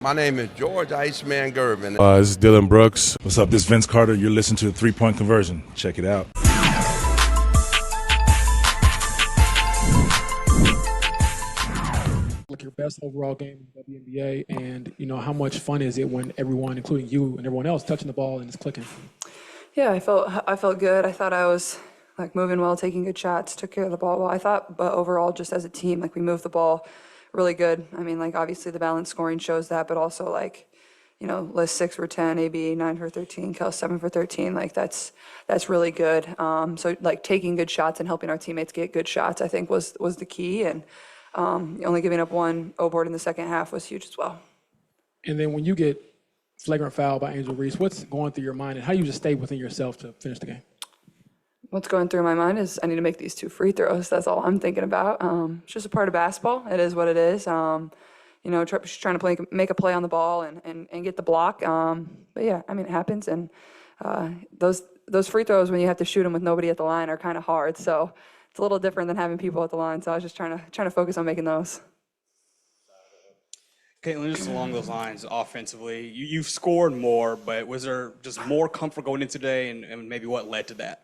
My name is George Iceman Gervin. This is Dylan Brooks. What's up? This is Vince Carter. You're listening to the 3-Point Conversion. Check it out. Like your best overall game in the WNBA, and how much fun is it when everyone, including you and everyone else, touching the ball and it's clicking? Yeah, I felt good. I thought I was like moving well, taking good shots, took care of the ball well. I thought, but overall, just as a team, like we moved the ball really good. I mean, like obviously the balanced scoring shows that, but also like, Liz 6 for 10, AB 9 for 13, Kel 7 for 13. Like that's really good. So like taking good shots and helping our teammates get good shots, I think was the key. And only giving up one O-board in the second half was huge as well. And then when you get flagrant foul by Angel Reese, what's going through your mind, and how you just stay within yourself to finish the game? What's going through my mind is I need to make these 2 free throws. That's all I'm thinking about. It's just a part of basketball. It is what it is. Trying to make a play on the ball and get the block. But yeah, I mean, it happens. And those free throws, when you have to shoot them with nobody at the line, are kind of hard. So it's a little different than having people at the line. So I was just trying to focus on making those. Caitlin, just along those lines, offensively, you've scored more, but was there just more comfort going into today, and maybe what led to that?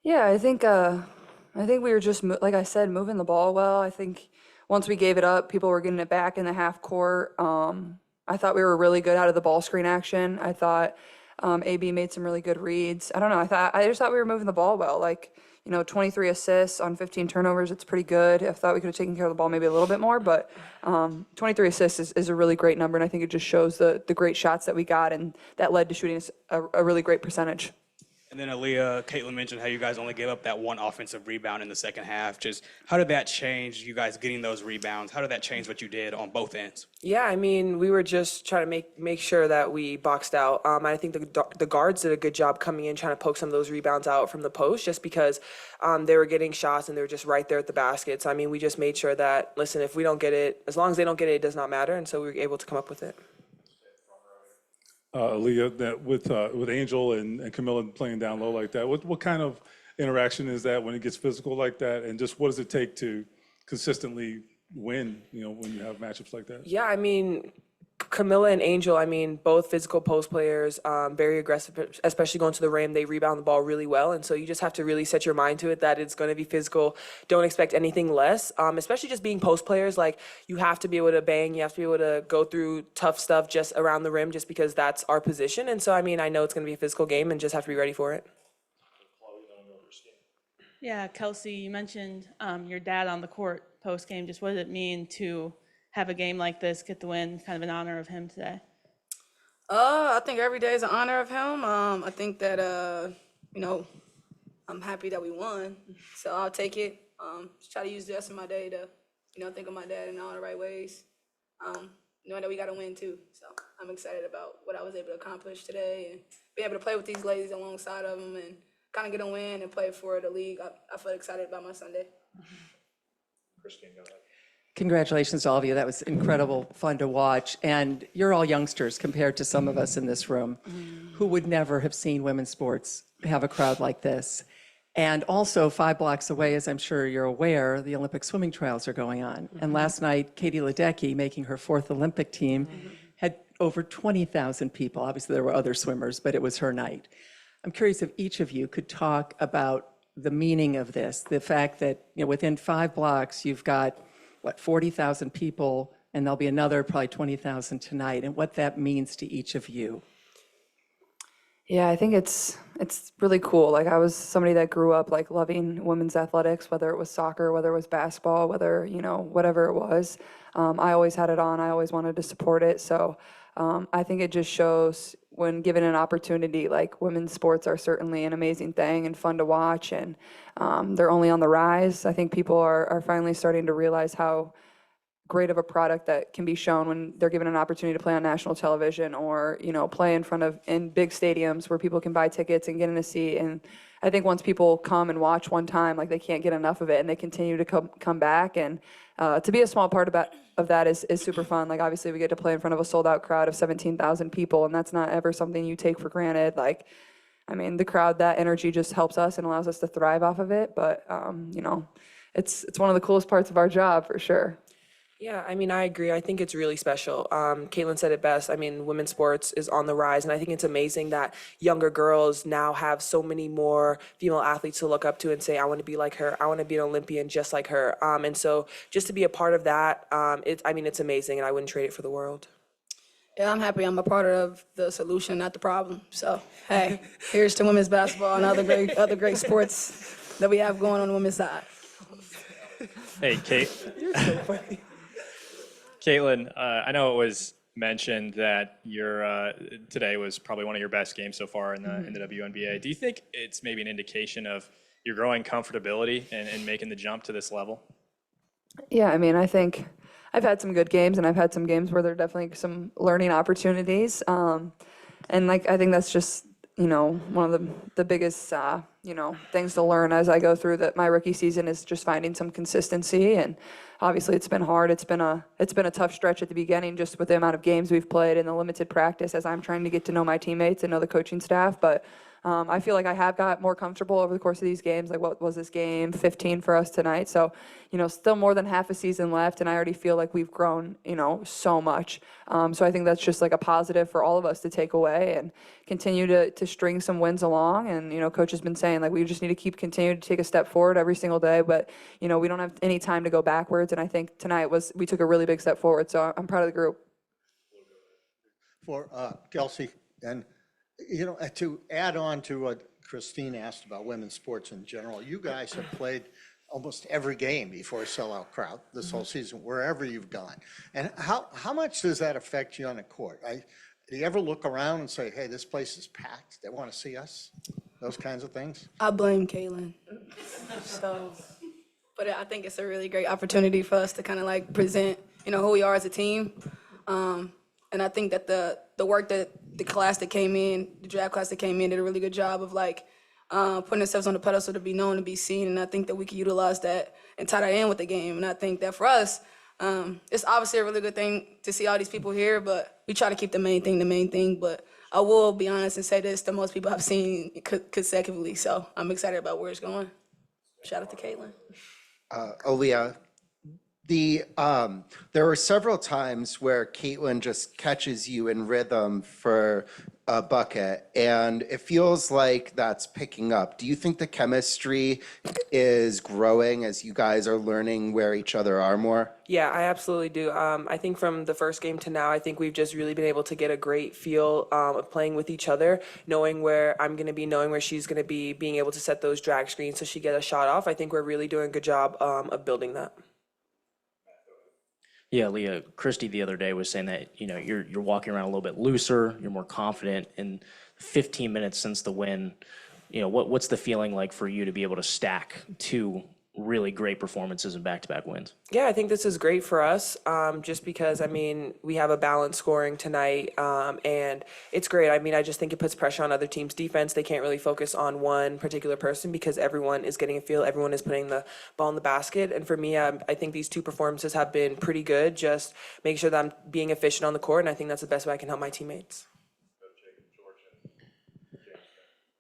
Yeah, I think we were just, like I said, moving the ball well. I think once we gave it up, people were getting it back in the half court. I thought we were really good out of the ball screen action. I thought AB made some really good reads. I don't know. I just thought we were moving the ball well. Like, 23 assists on 15 turnovers. It's pretty good. I thought we could have taken care of the ball maybe a little bit more, but 23 assists is a really great number, and I think it just shows the great shots that we got, and that led to shooting a really great percentage. And then Aaliyah, Caitlin mentioned how you guys only gave up that one offensive rebound in the second half. Just how did that change you guys getting those rebounds? How did that change what you did on both ends? Yeah, I mean, we were just trying to make sure that we boxed out. I think the guards did a good job coming in, trying to poke some of those rebounds out from the post, just because they were getting shots and they were just right there at the basket. So, I mean, we just made sure that, listen, if we don't get it, as long as they don't get it, it does not matter. And so we were able to come up with it. Aaliyah, that with Angel and Camilla playing down low like that, what kind of interaction is that when it gets physical like that? And just what does it take to consistently win, when you have matchups like that? Yeah, I mean, Camilla and Angel, I mean, both physical post players, very aggressive, especially going to the rim. They rebound the ball really well. And so you just have to really set your mind to it that it's going to be physical. Don't expect anything less, especially just being post players. Like, you have to be able to bang. You have to be able to go through tough stuff just around the rim just because that's our position. And so, I mean, I know it's going to be a physical game and just have to be ready for it. Yeah, Kelsey, you mentioned your dad on the court post game. Just what does it mean to have a game like this, get the win, kind of in honor of him today? I think every day is an honor of him. I think that I'm happy that we won, so I'll take it. Just try to use the rest of my day to, think of my dad in all the right ways. Knowing that we got to win too, so I'm excited about what I was able to accomplish today and be able to play with these ladies alongside of them and kind of get a win and play for the league. I feel excited about my Sunday. Christine, go ahead. Congratulations to all of you. That was incredible fun to watch. And you're all youngsters compared to some of us in this room who would never have seen women's sports have a crowd like this. And also 5 blocks away, as I'm sure you're aware, the Olympic swimming trials are going on. And last night, Katie Ledecky, making her 4th Olympic team, had over 20,000 people. Obviously, there were other swimmers, but it was her night. I'm curious if each of you could talk about the meaning of this, the fact that within 5 blocks, you've got 40,000 people, and there'll be another probably 20,000 tonight, and what that means to each of you. Yeah, I think it's really cool. Like, I was somebody that grew up like loving women's athletics, whether it was soccer, whether it was basketball, whether, whatever it was. I always had it on. I always wanted to support it. So I think it just shows when given an opportunity, like women's sports are certainly an amazing thing and fun to watch, and they're only on the rise. I think people are finally starting to realize how great of a product that can be shown when they're given an opportunity to play on national television or, play in big stadiums where people can buy tickets and get in a seat. And I think once people come and watch one time, like, they can't get enough of it and they continue to come back. And to be a small part of that is super fun. Like, obviously we get to play in front of a sold out crowd of 17,000 people, and that's not ever something you take for granted. Like, I mean, the crowd, that energy just helps us and allows us to thrive off of it. But, it's one of the coolest parts of our job for sure. Yeah, I mean, I agree. I think it's really special. Caitlin said it best. I mean, women's sports is on the rise, and I think it's amazing that younger girls now have so many more female athletes to look up to and say, I want to be like her. I want to be an Olympian just like her. And so just to be a part of that, I mean, it's amazing, and I wouldn't trade it for the world. Yeah, I'm happy I'm a part of the solution, not the problem. So, hey, here's to women's basketball and other great sports that we have going on the women's side. Hey, Kate. You're so funny. Caitlin, I know it was mentioned that your today was probably one of your best games so far in the WNBA. Do you think it's maybe an indication of your growing comfortability and making the jump to this level? Yeah, I mean, I think I've had some good games, and I've had some games where there are definitely some learning opportunities. And like, I think that's just, one of the biggest, things to learn as I go through my rookie season is just finding some consistency. And obviously it's been hard. It's been a tough stretch at the beginning, just with the amount of games we've played and the limited practice as I'm trying to get to know my teammates and know the coaching staff. But I feel like I have got more comfortable over the course of these games. Like, what was this game 15 for us tonight? So, still more than half a season left, and I already feel like we've grown, so much. So I think that's just like a positive for all of us to take away and continue to string some wins along. And, coach has been saying, like, we just need to continue to take a step forward every single day. But, we don't have any time to go backwards. And I think tonight we took a really big step forward. So I'm proud of the group. For Kelsey, and to add on to what Christine asked about women's sports in general, you guys have played almost every game before a sellout crowd this whole season, wherever you've gone. And how much does that affect you on the court? Do you ever look around and say, hey, this place is packed, they want to see us? Those kinds of things? I blame Caitlin. But I think it's a really great opportunity for us to kind of like present, who we are as a team. And I think that the work that the class that came in, the draft class that came in, did a really good job of like putting ourselves on the pedestal to be known and be seen. And I think that we can utilize that and tie that in with the game. And I think that for us, it's obviously a really good thing to see all these people here, but we try to keep the main thing. But I will be honest and say this, the most people I've seen consecutively. So I'm excited about where it's going. Shout out to Caitlin. Aaliyah, there were several times where Caitlin just catches you in rhythm for a bucket, and it feels like that's picking up. Do you think the chemistry is growing as you guys are learning where each other are more? Yeah, I absolutely do. I think from the first game to now, I think we've just really been able to get a great feel of playing with each other, knowing where I'm going to be, knowing where she's going to be, being able to set those drag screens so she get a shot off. I think we're really doing a good job of building that. Yeah, Leah, Christy the other day was saying that, you're walking around a little bit looser, you're more confident. In 15 minutes since the win, what's the feeling like for you to be able to stack two really great performances and back-to-back wins? Yeah, I think this is great for us, just because, we have a balanced scoring tonight, and it's great. I just think it puts pressure on other teams' defense. They can't really focus on one particular person because everyone is getting a feel, everyone is putting the ball in the basket. And for me, I think these two performances have been pretty good, just making sure that I'm being efficient on the court, and I think that's the best way I can help my teammates.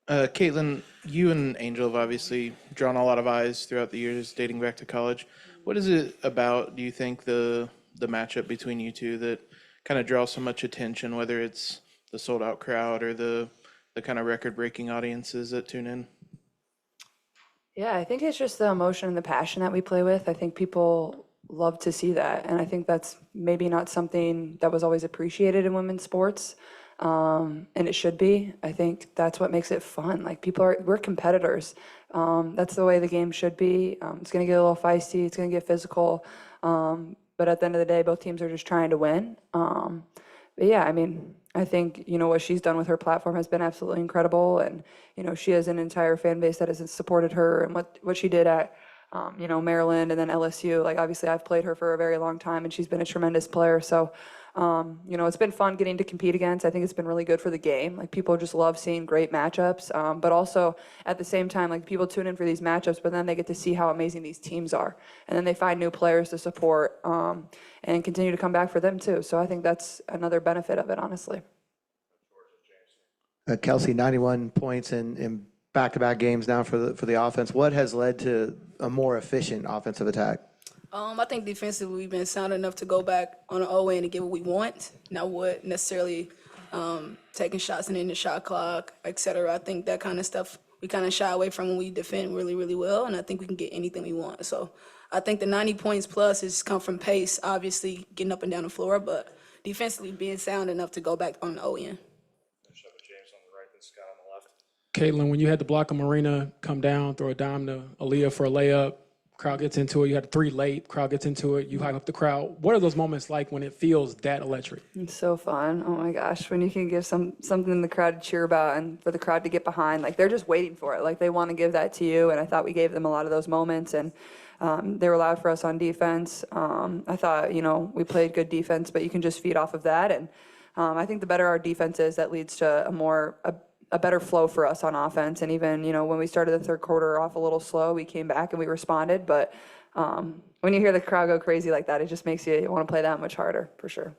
Caitlin, you and Angel have obviously drawn a lot of eyes throughout the years dating back to college. What is it about, do you think, the matchup between you two that kind of draws so much attention, whether it's the sold-out crowd or the kind of record-breaking audiences that tune in? Yeah, I think it's just the emotion and the passion that we play with. I think people love to see that. And I think that's maybe not something that was always appreciated in women's sports. And it should be. I think that's what makes it fun. Like, we're competitors. That's the way the game should be. It's going to get a little feisty. It's going to get physical. But at the end of the day, both teams are just trying to win. But yeah, I think, what she's done with her platform has been absolutely incredible. And, she has an entire fan base that has supported her and what she did at, Maryland and then LSU. Like, obviously I've played her for a very long time and she's been a tremendous player. So, it's been fun getting to compete against. I think it's been really good for the game. Like, people just love seeing great matchups. But also at the same time, like, people tune in for these matchups, but then they get to see how amazing these teams are. And then they find new players to support, and continue to come back for them too. So I think that's another benefit of it, honestly. Kelsey, 91 points in back-to-back games now for the offense. What has led to a more efficient offensive attack? I think defensively we've been sound enough to go back on an ON and get what we want. Not what necessarily taking shots and in the shot clock, et cetera. I think that kind of stuff we kind of shy away from when we defend really, really well, and I think we can get anything we want. So I think the 90 points plus has come from pace, obviously getting up and down the floor, but defensively being sound enough to go back on an ON. Finish up with James on the right, then Scott on the left. Caitlin, when you had the block of Marina come down, throw a dime to Aaliyah for a layup, crowd gets into it. You had a 3 late, crowd gets into it. You hype up the crowd. What are those moments like when it feels that electric? It's so fun. Oh my gosh, when you can give something in the crowd to cheer about and for the crowd to get behind, like they're just waiting for it. Like they want to give that to you. And I thought we gave them a lot of those moments, and they were loud for us on defense. I thought, we played good defense, but you can just feed off of that. And I think the better our defense is, that leads to a better flow for us on offense. And even, when we started the third quarter off a little slow, we came back and we responded. But when you hear the crowd go crazy like that, it just makes you want to play that much harder, for sure.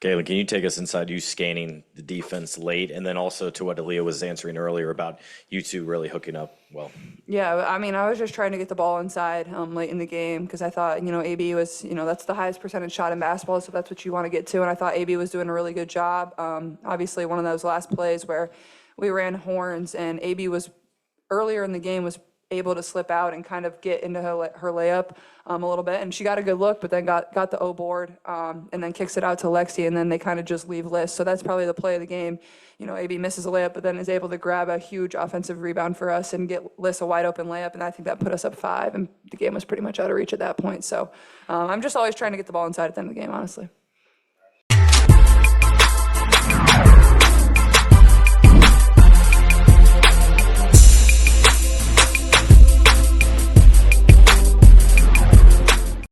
Caitlin, can you take us inside you scanning the defense late, and then also to what Aaliyah was answering earlier about you two really hooking up well? Yeah, I mean, I was just trying to get the ball inside late in the game because I thought, AB was, that's the highest percentage shot in basketball, so that's what you want to get to. And I thought AB was doing a really good job. Obviously, one of those last plays where we ran horns and AB was earlier in the game was able to slip out and kind of get into her layup a little bit, and she got a good look, but then got the O board and then kicks it out to Lexi, and then they kind of just leave Liz. So that's probably the play of the game. AB misses a layup, but then is able to grab a huge offensive rebound for us and get Liz a wide open layup, and I think that put us up 5, and the game was pretty much out of reach at that point. So I'm just always trying to get the ball inside at the end of the game, honestly.